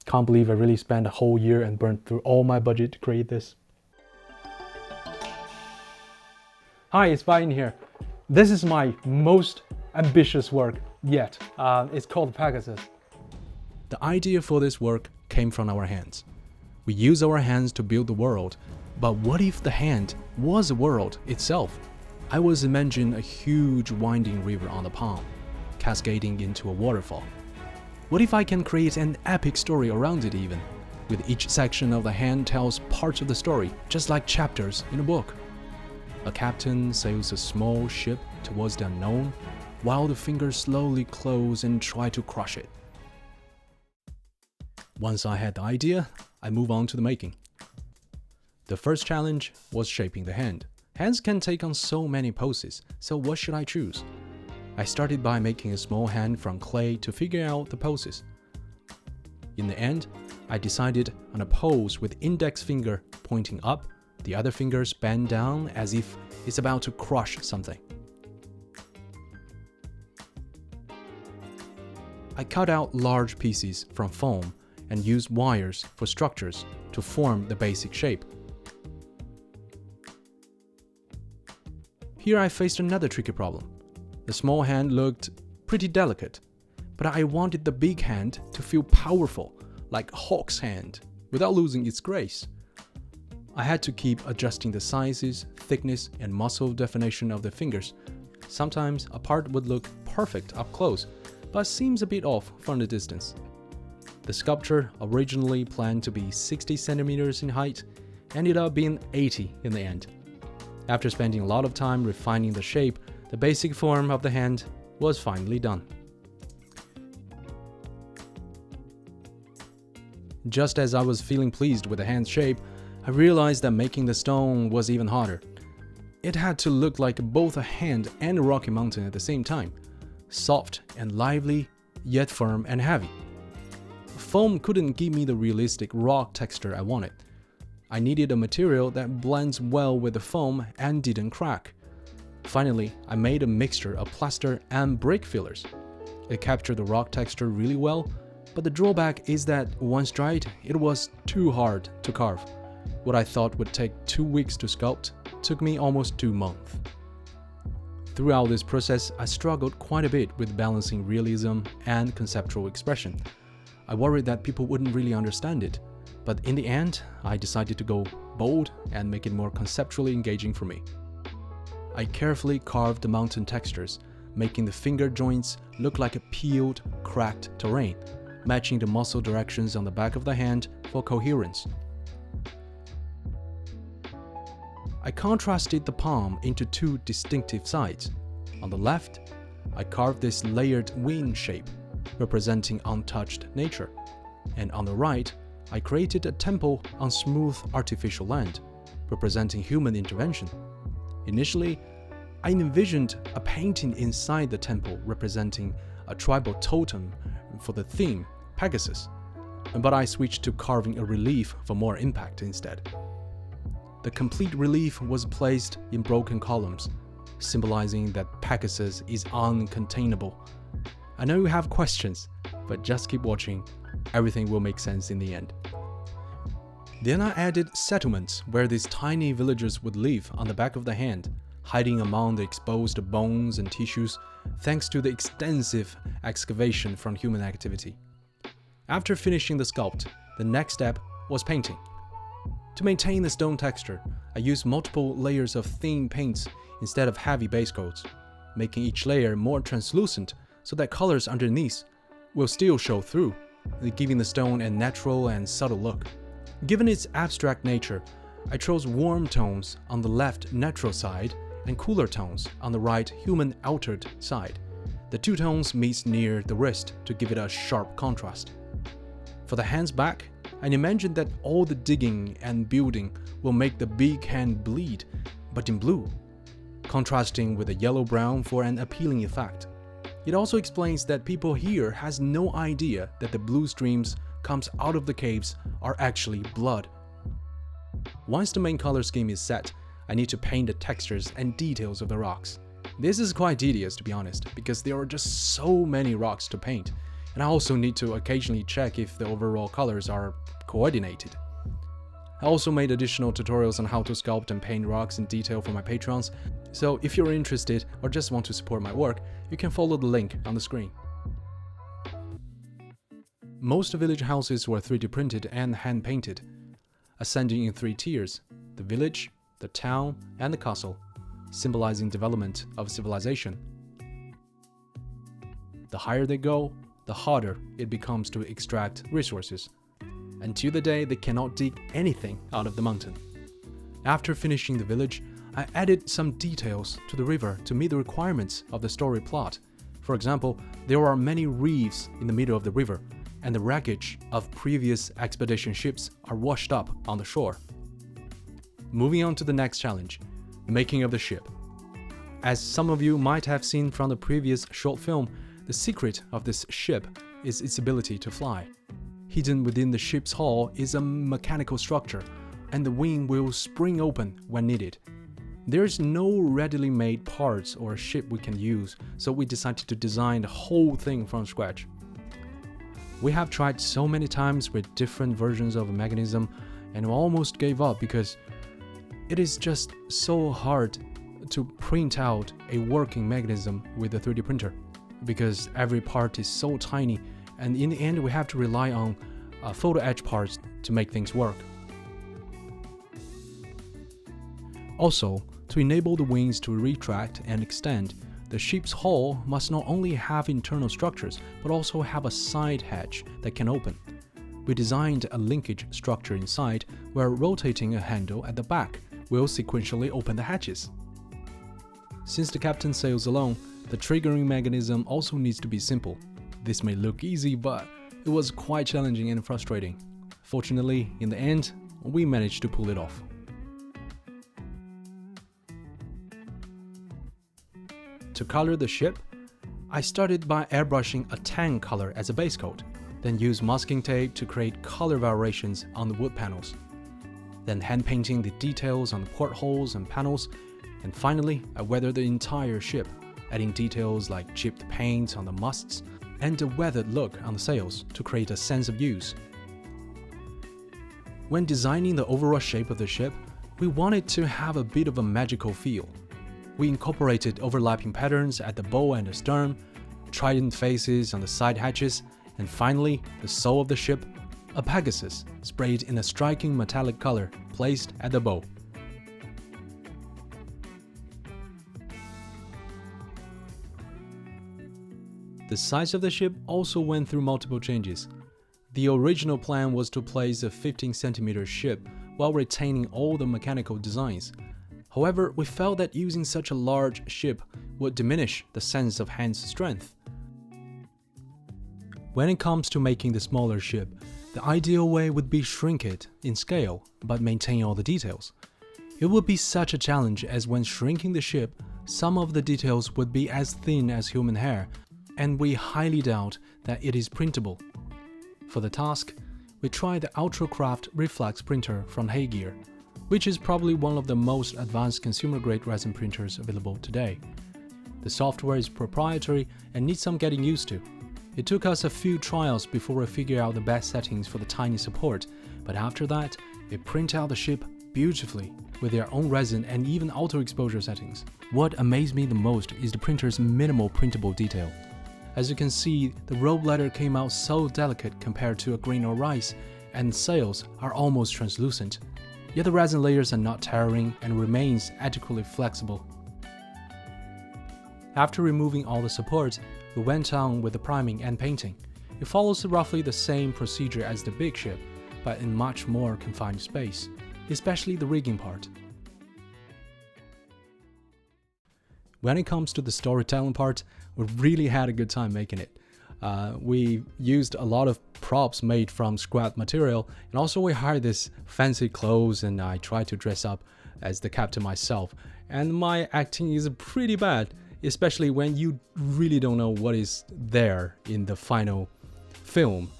Can't believe I really spent a whole year and burned through all my budget to create this. Hi, it's Ryan here. This is my most ambitious work yet. It's called PEGASUS. The idea for this work came from our hands. We use our hands to build the world, but what if the hand was a world itself? I was imagining a huge winding river on the palm, cascading into a waterfall. What if I can create an epic story around it even, with each section of the hand tells parts of the story, just like chapters in a book? A captain sails a small ship towards the unknown, while the fingers slowly close and try to crush it. Once I had the idea, I move on to the making. The first challenge was shaping the hand. Hands can take on so many poses, so what should I choose? I started by making a small hand from clay to figure out the poses. In the end, I decided on a pose with index finger pointing up, the other fingers bent down as if it's about to crush something. I cut out large pieces from foam and used wires for structures to form the basic shape. Here I faced another tricky problem. The small hand looked pretty delicate, but I wanted the big hand to feel powerful, like a hawk's hand, without losing its grace. I had to keep adjusting the sizes, thickness, and muscle definition of the fingers. Sometimes a part would look perfect up close, but seems a bit off from the distance. The sculpture, originally planned to be 60 centimeters in height, ended up being 80 in the end. After spending a lot of time refining the shape, the basic form of the hand was finally done. Just as I was feeling pleased with the hand's shape, I realized that making the stone was even harder. It had to look like both a hand and a rocky mountain at the same time. Soft and lively, yet firm and heavy. Foam couldn't give me the realistic rock texture I wanted. I needed a material that blends well with the foam and didn't crack. Finally, I made a mixture of plaster and brick fillers. It captured the rock texture really well, but the drawback is that once dried, it was too hard to carve. What I thought would take 2 weeks to sculpt took me almost 2 months. Throughout this process, I struggled quite a bit with balancing realism and conceptual expression. I worried that people wouldn't really understand it, but in the end, I decided to go bold and make it more conceptually engaging for me. I carefully carved the mountain textures, making the finger joints look like a peeled, cracked terrain, matching the muscle directions on the back of the hand for coherence. I contrasted the palm into 2 distinctive sides. On the left, I carved this layered wing shape, representing untouched nature, and on the right, I created a temple on smooth artificial land, representing human intervention. Initially, I envisioned a painting inside the temple representing a tribal totem for the theme, Pegasus, but I switched to carving a relief for more impact instead. The complete relief was placed in broken columns, symbolizing that Pegasus is uncontainable. I know you have questions, but just keep watching. Everything will make sense in the end. Then I added settlements where these tiny villagers would live on the back of the hand, hiding among the exposed bones and tissues thanks to the extensive excavation from human activity. After finishing the sculpt, the next step was painting. To maintain the stone texture, I used multiple layers of thin paints instead of heavy base coats, making each layer more translucent so that colors underneath will still show through, giving the stone a natural and subtle look. Given its abstract nature, I chose warm tones on the left natural side and cooler tones on the right human altered side. The 2 tones meet near the wrist to give it a sharp contrast. For the hand's back, I imagined that all the digging and building will make the big hand bleed, but in blue, contrasting with the yellow-brown for an appealing effect. It also explains that people here has no idea that the blue streams comes out of the caves are actually blood. Once the main color scheme is set, I need to paint the textures and details of the rocks. This is quite tedious, to be honest, because there are just so many rocks to paint, and I also need to occasionally check if the overall colors are coordinated. I also made additional tutorials on how to sculpt and paint rocks in detail for my patrons, so if you're interested or just want to support my work, you can follow the link on the screen. Most village houses were 3D printed and hand painted, ascending in 3 tiers: the village, the town, and the castle, symbolizing development of civilization. The higher they go, the harder it becomes to extract resources, until the day they cannot dig anything out of the mountain. After finishing the village, I added some details to the river to meet the requirements of the story plot. For example, there are many reefs in the middle of the river, and the wreckage of previous expedition ships are washed up on the shore. Moving on to the next challenge, the making of the ship. As some of you might have seen from the previous short film, the secret of this ship is its ability to fly. Hidden within the ship's hull is a mechanical structure, and the wing will spring open when needed. There's no readily made parts or ship we can use, so we decided to design the whole thing from scratch. We have tried so many times with different versions of a mechanism and we almost gave up because it is just so hard to print out a working mechanism with a 3D printer, because every part is so tiny, and in the end we have to rely on photo etch parts to make things work. Also, to enable the wings to retract and extend, the ship's hull must not only have internal structures, but also have a side hatch that can open. We designed a linkage structure inside, where rotating a handle at the back will sequentially open the hatches. Since the captain sails alone, the triggering mechanism also needs to be simple. This may look easy, but it was quite challenging and frustrating. Fortunately, in the end, we managed to pull it off. To color the ship, I started by airbrushing a tan color as a base coat, then used masking tape to create color variations on the wood panels, then hand painting the details on the portholes and panels, and finally I weathered the entire ship, adding details like chipped paint on the masts and a weathered look on the sails to create a sense of use. When designing the overall shape of the ship, we wanted to have a bit of a magical feel. We incorporated overlapping patterns at the bow and the stern, trident faces on the side hatches, and finally, the sole of the ship, a PEGASUS sprayed in a striking metallic color placed at the bow. The size of the ship also went through multiple changes. The original plan was to place a 15cm ship while retaining all the mechanical designs. However, we felt that using such a large ship would diminish the sense of hand strength. When it comes to making the smaller ship, the ideal way would be shrink it in scale, but maintain all the details. It would be such a challenge, as when shrinking the ship, some of the details would be as thin as human hair, and we highly doubt that it is printable. For the task, we tried the Ultracraft Reflex printer from Gear, which is probably one of the most advanced consumer-grade resin printers available today. The software is proprietary and needs some getting used to. It took us a few trials before we figured out the best settings for the tiny support, but after that, it printed out the ship beautifully with their own resin and even auto exposure settings. What amazed me the most is the printer's minimal printable detail. As you can see, the rope ladder came out so delicate compared to a grain of rice, and sails are almost translucent. Yet the resin layers are not tearing and remains adequately flexible. After removing all the supports, we went on with the priming and painting. It follows roughly the same procedure as the big ship, but in much more confined space, especially the rigging part. When it comes to the storytelling part, we really had a good time making it. We used a lot of props made from scrap material, and also we hired this fancy clothes, and I tried to dress up as the captain myself. And my acting is pretty bad, especially when you really don't know what is there in the final film.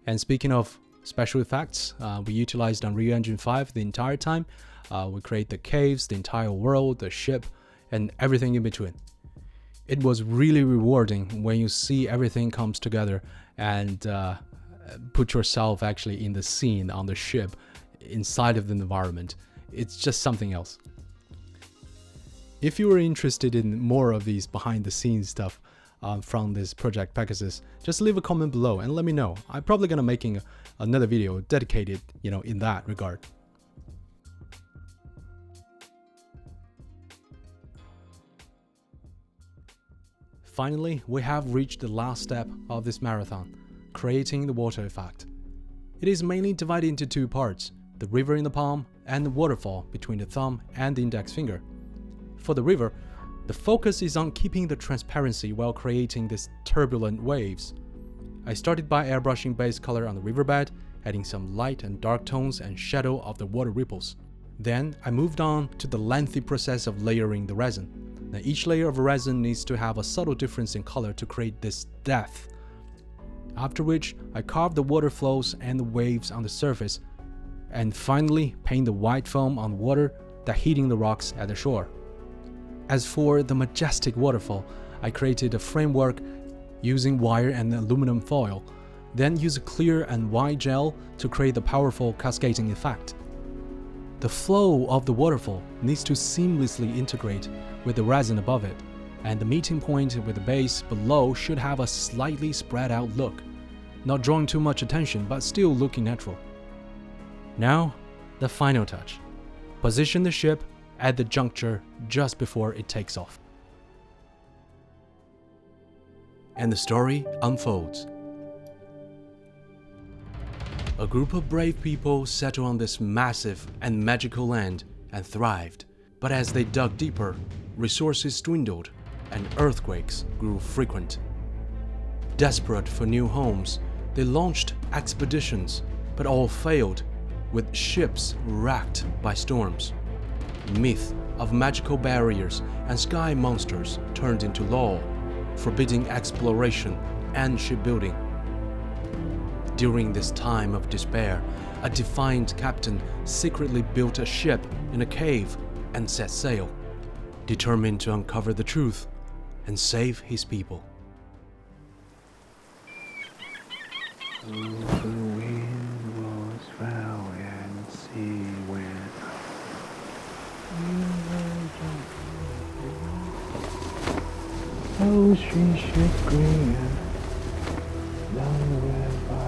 And speaking of special effects, we utilized Unreal Engine 5 the entire time. We create the caves, the entire world, the ship, and everything in between. It was really rewarding when you see everything comes together and put yourself actually in the scene on the ship, inside of the environment. It's just something else. If you are interested in more of these behind the scenes stuff from this project Pegasus, just leave a comment below and let me know. I'm probably gonna making another video dedicated, in that regard. Finally, we have reached the last step of this marathon, creating the water effect. It is mainly divided into two parts, the river in the palm and the waterfall between the thumb and the index finger. For the river, the focus is on keeping the transparency while creating these turbulent waves. I started by airbrushing base color on the riverbed, adding some light and dark tones and shadow of the water ripples. Then I moved on to the lengthy process of layering the resin. Now each layer of resin needs to have a subtle difference in color to create this depth. After which, I carved the water flows and the waves on the surface, and finally paint the white foam on water that hitting the rocks at the shore. As for the majestic waterfall, I created a framework using wire and aluminum foil, then use a clear and white gel to create the powerful cascading effect. The flow of the waterfall needs to seamlessly integrate with the resin above it, and the meeting point with the base below should have a slightly spread out look, not drawing too much attention but still looking natural. Now, the final touch. Position the ship at the juncture just before it takes off. And the story unfolds. A group of brave people settled on this massive and magical land and thrived. But as they dug deeper, resources dwindled and earthquakes grew frequent. Desperate for new homes, they launched expeditions, but all failed, with ships wrecked by storms. Myth of magical barriers and sky monsters turned into law, forbidding exploration and shipbuilding. During this time of despair, a defiant captain secretly built a ship in a cave and set sail, determined to uncover the truth and save his people. The wind was foul and sea went up. Oh, she should green down the red by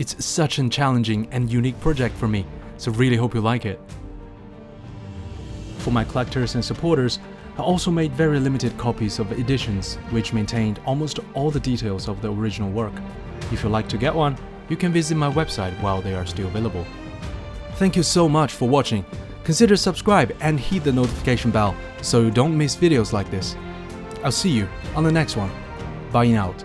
It's such a challenging and unique project for me, so really hope you like it. For my collectors and supporters, I also made very limited copies of editions which maintained almost all the details of the original work. If you'd like to get one, you can visit my website while they are still available. Thank you so much for watching. Consider subscribe and hit the notification bell so you don't miss videos like this. I'll see you on the next one. Bye out.